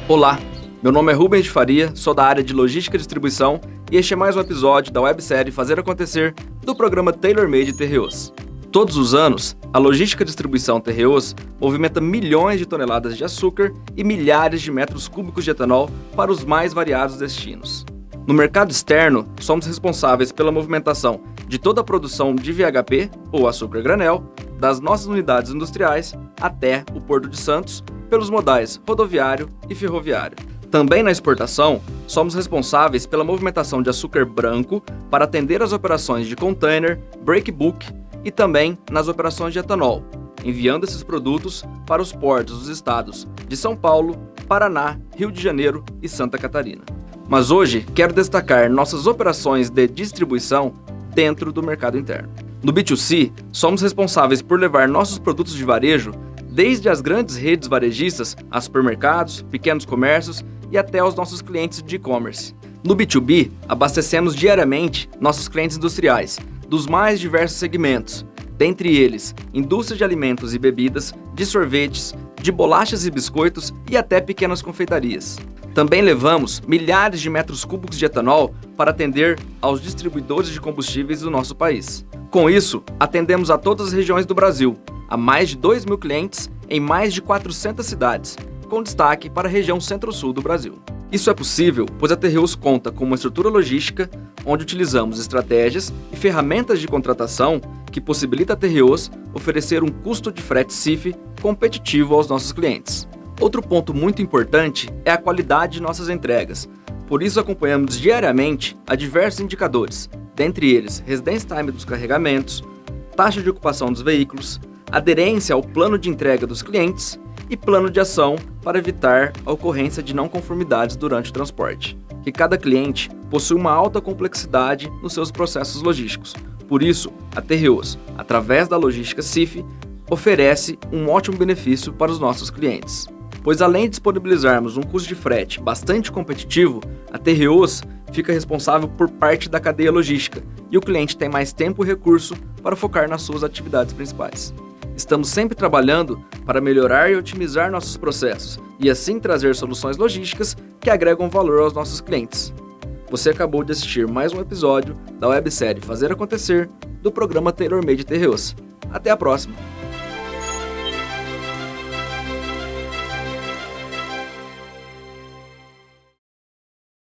Olá, meu nome é Rubens de Faria, sou da área de Logística e Distribuição e este é mais um episódio da websérie Fazer Acontecer do programa Tailor Made Terreos. Todos os anos, a Logística e Distribuição Terreos movimenta milhões de toneladas de açúcar e milhares de metros cúbicos de etanol para os mais variados destinos. No mercado externo, somos responsáveis pela movimentação de toda a produção de VHP, ou açúcar granel, das nossas unidades industriais até o Porto de Santos, pelos modais rodoviário e ferroviário. Também na exportação, somos responsáveis pela movimentação de açúcar branco para atender às operações de container, breakbulk e também nas operações de etanol, enviando esses produtos para os portos dos estados de São Paulo, Paraná, Rio de Janeiro e Santa Catarina. Mas hoje quero destacar nossas operações de distribuição dentro do mercado interno. No B2C, somos responsáveis por levar nossos produtos de varejo desde as grandes redes varejistas a supermercados, pequenos comércios e até aos nossos clientes de e-commerce. No B2B, abastecemos diariamente nossos clientes industriais, dos mais diversos segmentos, dentre eles indústria de alimentos e bebidas, de sorvetes, de bolachas e biscoitos e até pequenas confeitarias. Também levamos milhares de metros cúbicos de etanol para atender aos distribuidores de combustíveis do nosso país. Com isso, atendemos a todas as regiões do Brasil, a mais de 2.000 clientes em mais de 400 cidades, com destaque para a região centro-sul do Brasil. Isso é possível pois a Terreos conta com uma estrutura logística onde utilizamos estratégias e ferramentas de contratação que possibilita a Terreos oferecer um custo de frete CIF competitivo aos nossos clientes. Outro ponto muito importante é a qualidade de nossas entregas. Por isso acompanhamos diariamente a diversos indicadores, dentre eles residence time dos carregamentos, taxa de ocupação dos veículos, aderência ao plano de entrega dos clientes e plano de ação para evitar a ocorrência de não conformidades durante o transporte. Que cada cliente possui uma alta complexidade nos seus processos logísticos. Por isso, a Terreos, através da logística CIF, oferece um ótimo benefício para os nossos clientes. Pois além de disponibilizarmos um custo de frete bastante competitivo, a Terreos fica responsável por parte da cadeia logística e o cliente tem mais tempo e recurso para focar nas suas atividades principais. Estamos sempre trabalhando para melhorar e otimizar nossos processos e assim trazer soluções logísticas que agregam valor aos nossos clientes. Você acabou de assistir mais um episódio da websérie Fazer Acontecer do programa Tailor Made Terreos. Até a próxima!